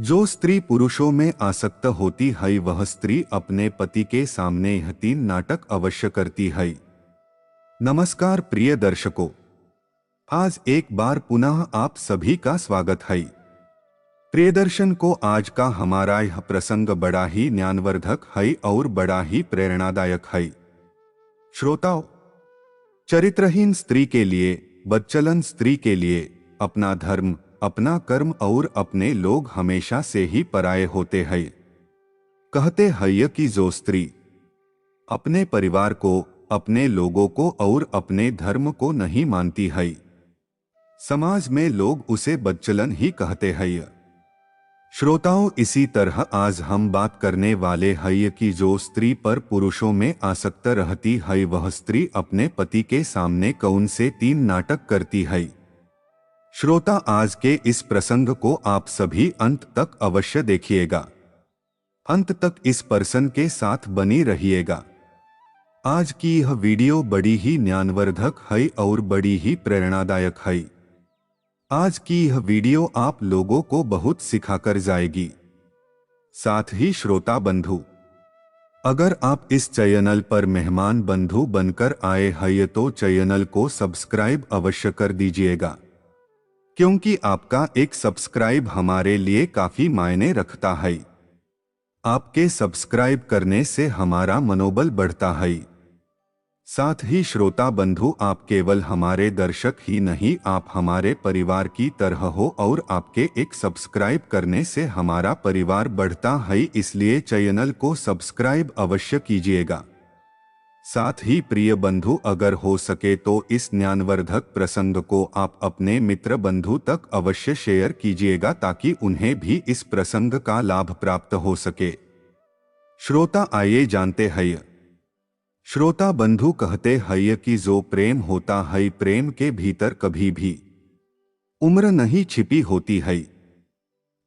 जो स्त्री पुरुषों में आसक्त होती है वह स्त्री अपने पति के सामने यह 3 नाटक अवश्य करती है। नमस्कार प्रिय दर्शकों, आज एक बार पुनः आप सभी का स्वागत है। प्रियदर्शन को आज का हमारा यह प्रसंग बड़ा ही ज्ञानवर्धक है और बड़ा ही प्रेरणादायक है। श्रोताओ, चरित्रहीन स्त्री के लिए, बदचलन स्त्री के लिए अपना धर्म, अपना कर्म और अपने लोग हमेशा से ही पराये होते हैं। कहते हैं कि जो स्त्री अपने परिवार को, अपने लोगों को और अपने धर्म को नहीं मानती है, समाज में लोग उसे बदचलन ही कहते हैं। श्रोताओं, इसी तरह आज हम बात करने वाले हैं कि जो स्त्री पर पुरुषों में आसक्त रहती है वह स्त्री अपने पति के सामने कौन से 3 नाटक करती है। श्रोता, आज के इस प्रसंग को आप सभी अंत तक अवश्य देखिएगा। अंत तक इस पर्सन के साथ बनी रहिएगा। आज की यह वीडियो बड़ी ही ज्ञानवर्धक है और बड़ी ही प्रेरणादायक है। आज की यह वीडियो आप लोगों को बहुत सिखाकर जाएगी। साथ ही श्रोता बंधु, अगर आप इस चैनल पर मेहमान बंधु बनकर आए हैं तो चैनल को सब्सक्राइब अवश्य कर दीजिएगा, क्योंकि आपका एक सब्सक्राइब हमारे लिए काफी मायने रखता है। आपके सब्सक्राइब करने से हमारा मनोबल बढ़ता है। साथ ही श्रोता बंधु, आप केवल हमारे दर्शक ही नहीं, आप हमारे परिवार की तरह हो और आपके एक सब्सक्राइब करने से हमारा परिवार बढ़ता है, इसलिए चैनल को सब्सक्राइब अवश्य कीजिएगा। साथ ही प्रिय बंधु, अगर हो सके तो इस ज्ञानवर्धक प्रसंग को आप अपने मित्र बंधु तक अवश्य शेयर कीजिएगा ताकि उन्हें भी इस प्रसंग का लाभ प्राप्त हो सके। श्रोता, आइए जानते हैं। श्रोता बंधु कहते हैं कि जो प्रेम होता है, प्रेम के भीतर कभी भी उम्र नहीं छिपी होती है।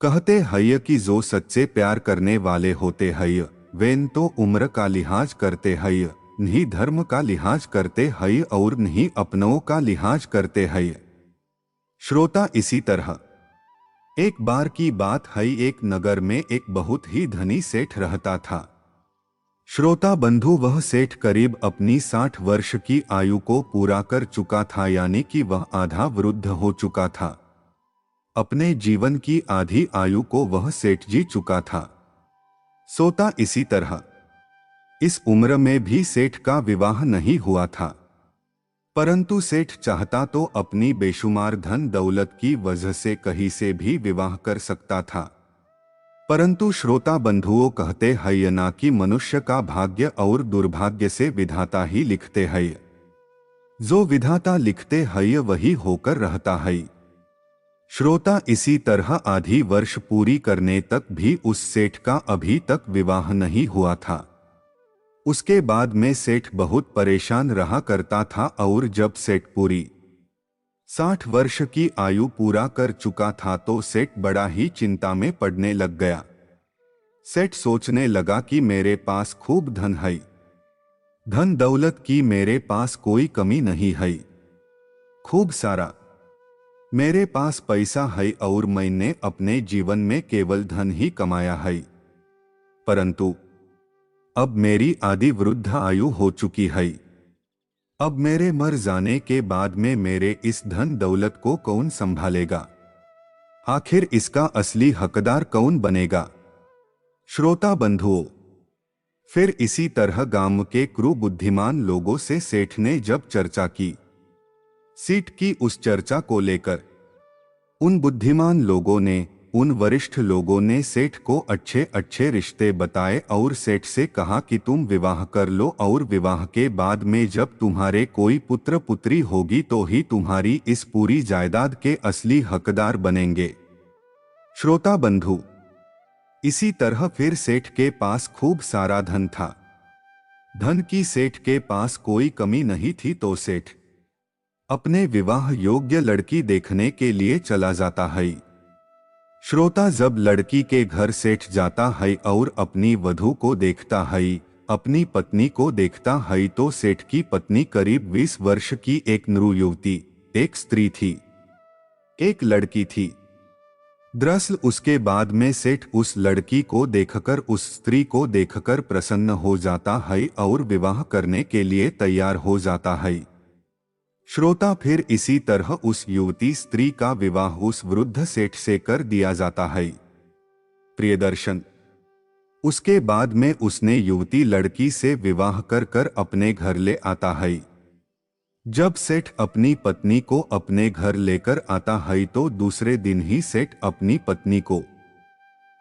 कहते हैं कि जो सच्चे प्यार करने वाले होते हैं वे न तो उम्र का लिहाज करते हैं, नहीं धर्म का लिहाज करते हैं और नहीं अपनों का लिहाज करते हैं। श्रोता, इसी तरह एक बार की बात है, एक नगर में एक बहुत ही धनी सेठ रहता था। श्रोता बंधु, वह सेठ करीब अपनी 60 वर्ष की आयु को पूरा कर चुका था, यानी कि वह आधा वृद्ध हो चुका था। अपने जीवन की आधी आयु को वह सेठ जी चुका था। सोता इसी तरह इस उम्र में भी सेठ का विवाह नहीं हुआ था, परंतु सेठ चाहता तो अपनी बेशुमार धन दौलत की वजह से कहीं से भी विवाह कर सकता था। परंतु श्रोता बंधुओं, कहते हैं ना कि मनुष्य का भाग्य और दुर्भाग्य से विधाता ही लिखते हैं। जो विधाता लिखते हैं वही होकर रहता है। श्रोता, इसी तरह आधी वर्ष पूरी करने तक भी उस सेठ का अभी तक विवाह नहीं हुआ था। उसके बाद में सेठ बहुत परेशान रहा करता था और जब सेठ पूरी 60 वर्ष की आयु पूरा कर चुका था तो सेठ बड़ा ही चिंता में पड़ने लग गया। सेठ सोचने लगा कि मेरे पास खूब धन है, धन दौलत की मेरे पास कोई कमी नहीं है, खूब सारा मेरे पास पैसा है और मैंने अपने जीवन में केवल धन ही कमाया है। परंतु अब मेरी आधी वृद्ध आयु हो चुकी है। अब मेरे मर जाने के बाद में मेरे इस धन दौलत को कौन संभालेगा? आखिर इसका असली हकदार कौन बनेगा? श्रोता बंधुओं, फिर इसी तरह गांव के क्रू बुद्धिमान लोगों से सेठ ने जब चर्चा की, सीट की उस चर्चा को लेकर उन बुद्धिमान लोगों ने, उन वरिष्ठ लोगों ने सेठ को अच्छे अच्छे रिश्ते बताए और सेठ से कहा कि तुम विवाह कर लो और विवाह के बाद में जब तुम्हारे कोई पुत्र पुत्री होगी तो ही तुम्हारी इस पूरी जायदाद के असली हकदार बनेंगे। श्रोता बंधु, इसी तरह फिर सेठ के पास खूब सारा धन था। धन की सेठ के पास कोई कमी नहीं थी तो सेठ अपने विवाह योग्य लड़की देखने के लिए चला जाता है। श्रोता, जब लड़की के घर सेठ जाता है और अपनी वधू को देखता है, अपनी पत्नी को देखता है तो सेठ की पत्नी करीब 20 वर्ष की एक नृ युवती, एक स्त्री थी, एक लड़की थी। दरअसल उसके बाद में सेठ उस लड़की को देखकर, उस स्त्री को देखकर प्रसन्न हो जाता है और विवाह करने के लिए तैयार हो जाता है। श्रोता, फिर इसी तरह उस युवती स्त्री का विवाह उस वृद्ध सेठ से कर दिया जाता है। प्रियदर्शन, उसके बाद में उसने युवती लड़की से विवाह कर कर अपने घर ले आता है। जब सेठ अपनी पत्नी को अपने घर लेकर आता है तो दूसरे दिन ही सेठ अपनी पत्नी को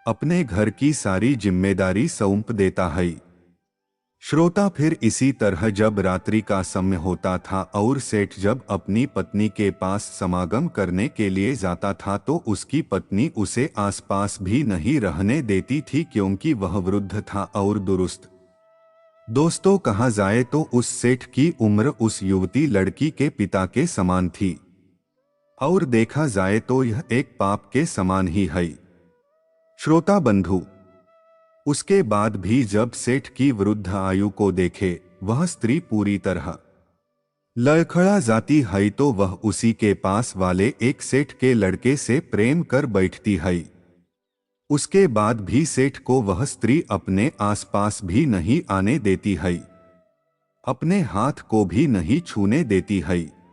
अपने घर की सारी जिम्मेदारी सौंप देता है। श्रोता, फिर इसी तरह जब रात्रि का समय होता था और सेठ जब अपनी पत्नी के पास समागम करने के लिए जाता था तो उसकी पत्नी उसे आसपास भी नहीं रहने देती थी, क्योंकि वह वृद्ध था और दुरुस्त। दोस्तों, कहा जाए तो उस सेठ की उम्र उस युवती लड़की के पिता के समान थी, और देखा जाए तो यह एक पाप के समान ही है। श्रोता बंधु, उसके बाद भी जब सेठ की वृद्ध आयु को देखे वह स्त्री पूरी तरह लड़खड़ा जाती है तो वह उसी के पास वाले एक सेठ के लड़के से प्रेम कर बैठती है। उसके बाद भी सेठ को वह स्त्री अपने आसपास भी नहीं आने देती है, अपने हाथ को भी नहीं छूने देती है।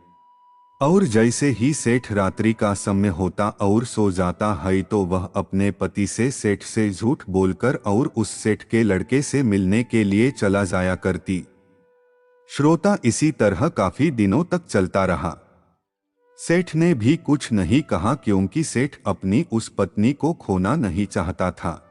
और जैसे ही सेठ रात्रि का समय होता और सो जाता है तो वह अपने पति से सेठ से झूठ बोलकर और उस सेठ के लड़के से मिलने के लिए चला जाया करती। श्रोता, इसी तरह काफी दिनों तक चलता रहा। सेठ ने भी कुछ नहीं कहा, क्योंकि सेठ अपनी उस पत्नी को खोना नहीं चाहता था।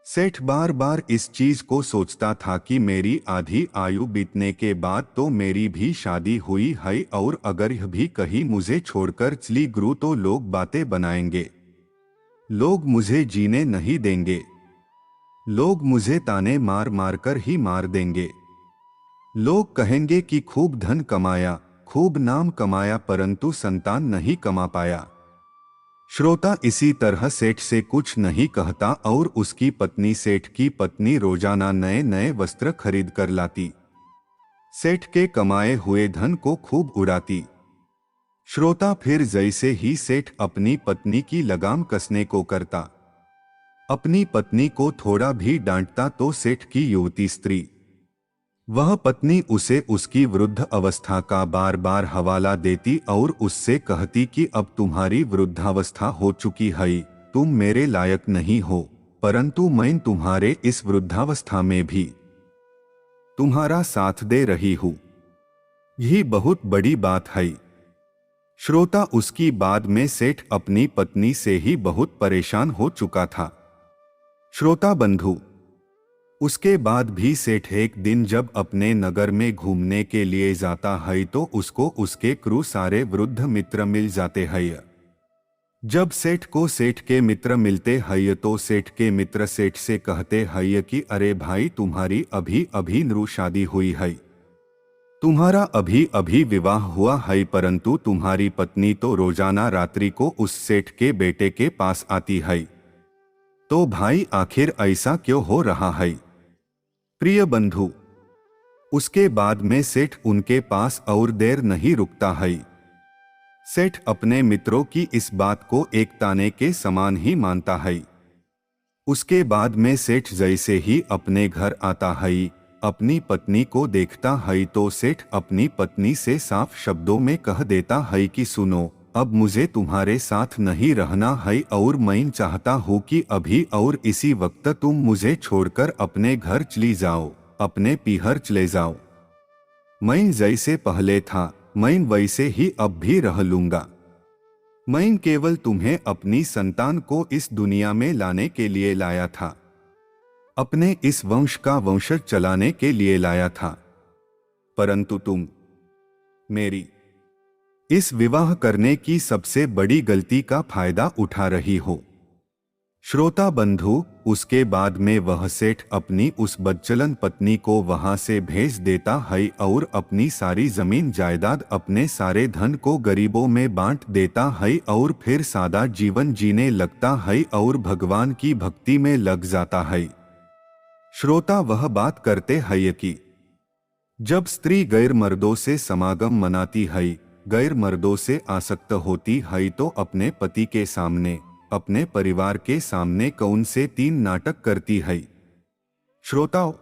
सेठ बार बार इस चीज को सोचता था कि मेरी आधी आयु बीतने के बाद तो मेरी भी शादी हुई है, और अगर यह भी कहीं मुझे छोड़कर चली गुरु तो लोग बातें बनाएंगे, लोग मुझे जीने नहीं देंगे, लोग मुझे ताने मार मार कर ही मार देंगे। लोग कहेंगे कि खूब धन कमाया, खूब नाम कमाया, परंतु संतान नहीं कमा पाया। श्रोता, इसी तरह सेठ से कुछ नहीं कहता और उसकी पत्नी, सेठ की पत्नी, रोजाना नए नए वस्त्र खरीद कर लाती, सेठ के कमाए हुए धन को खूब उड़ाती। श्रोता, फिर जैसे ही सेठ अपनी पत्नी की लगाम कसने को करता, अपनी पत्नी को थोड़ा भी डांटता तो सेठ की युवती स्त्री, वह पत्नी उसे उसकी वृद्ध अवस्था का बार बार हवाला देती और उससे कहती कि अब तुम्हारी वृद्धावस्था हो चुकी है, तुम मेरे लायक नहीं हो, परंतु मैं तुम्हारे इस वृद्धावस्था में भी तुम्हारा साथ दे रही हूं। यही बहुत बड़ी बात है। श्रोता, उसकी बाद में सेठ अपनी पत्नी से ही बहुत परेशान हो चुका था। श्रोता बंधु, उसके बाद भी सेठ एक दिन जब अपने नगर में घूमने के लिए जाता है तो उसको उसके क्रू सारे वृद्ध मित्र मिल जाते हैं। जब सेठ को सेठ के मित्र मिलते हैं तो सेठ के मित्र सेठ से कहते हैं कि अरे भाई, तुम्हारी अभी अभी नृ शादी हुई है, तुम्हारा अभी अभी विवाह हुआ है, परंतु तुम्हारी पत्नी तो रोजाना रात्रि को उस सेठ के बेटे के पास आती है, तो भाई आखिर ऐसा क्यों हो रहा है। प्रिय बंधु, उसके बाद में सेठ उनके पास और देर नहीं रुकता है। सेठ अपने मित्रों की इस बात को एक ताने के समान ही मानता है। उसके बाद में सेठ जैसे ही अपने घर आता है, अपनी पत्नी को देखता है तो सेठ अपनी पत्नी से साफ शब्दों में कह देता है कि सुनो, अब मुझे तुम्हारे साथ नहीं रहना है और मैं चाहता हूँ कि अभी और इसी वक्त तुम मुझे छोड़कर अपने घर चली जाओ, अपने पीहर चले जाओ। मैं जैसे पहले था मैं वैसे ही अब भी रह लूंगा। मैं केवल तुम्हें अपनी संतान को इस दुनिया में लाने के लिए लाया था, अपने इस वंश का वंशज चलाने के लिए लाया था, परंतु तुम मेरी इस विवाह करने की सबसे बड़ी गलती का फायदा उठा रही हो। श्रोता बंधु, उसके बाद में वह सेठ अपनी उस बदचलन पत्नी को वहां से भेज देता है और अपनी सारी जमीन जायदाद, अपने सारे धन को गरीबों में बांट देता है और फिर सादा जीवन जीने लगता है और भगवान की भक्ति में लग जाता है। श्रोता, वह बात करते हैं कि जब स्त्री गैर मर्दों से समागम मनाती है, गैर मर्दों से आसक्त होती है तो अपने पति के सामने अपने परिवार के सामने कौन से 3 नाटक करती है? श्रोताओं,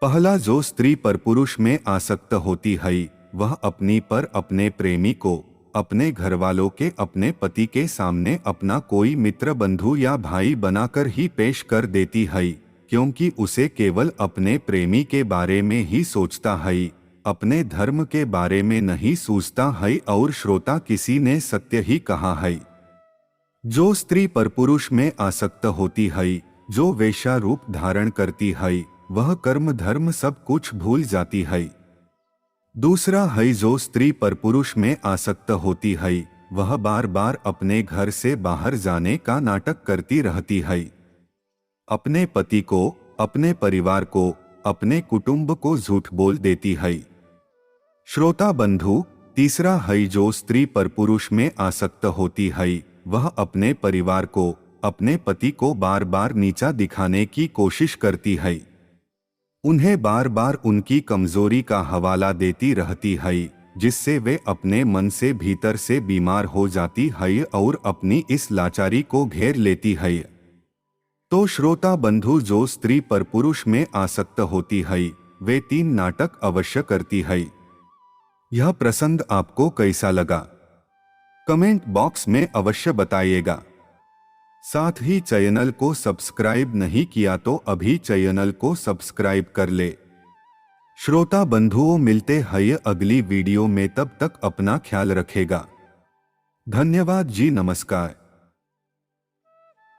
पहला, जो स्त्री पर पुरुष में आसक्त होती है वह अपनी पर अपने प्रेमी को अपने घरवालों के अपने पति के सामने अपना कोई मित्र, बंधु या भाई बनाकर ही पेश कर देती है, क्योंकि उसे केवल अपने प्रेमी के बारे में ही सोचता है, अपने धर्म के बारे में नहीं सोचता है। और श्रोता, किसी ने सत्य ही कहा है। जो स्त्री पर पुरुष में आसक्त होती है, जो वेश्या रूप धारण करती है, वह कर्म धर्म सब कुछ भूल जाती है। दूसरा है, जो स्त्री पर पुरुष में आसक्त होती है वह बार बार अपने घर से बाहर जाने का नाटक करती रहती है, अपने पति को, अपने परिवार को, अपने कुटुंब को झूठ बोल देती है। श्रोता बंधु, तीसरा है, जो स्त्री पर पुरुष में आसक्त होती है वह अपने परिवार को, अपने पति को बार बार नीचा दिखाने की कोशिश करती है, उन्हें बार बार उनकी कमजोरी का हवाला देती रहती है, जिससे वे अपने मन से भीतर से बीमार हो जाती है और अपनी इस लाचारी को घेर लेती है। तो श्रोता बंधु, जो स्त्री पर पुरुष में आसक्त होती है वे 3 नाटक अवश्य करती है। यह प्रसंग आपको कैसा लगा? कमेंट बॉक्स में अवश्य बताइएगा। साथ ही चैनल को सब्सक्राइब नहीं किया तो अभी चैनल को सब्सक्राइब कर ले। श्रोता बंधुओं, मिलते हैं अगली वीडियो में, तब तक अपना ख्याल रखेगा। धन्यवाद जी, नमस्कार।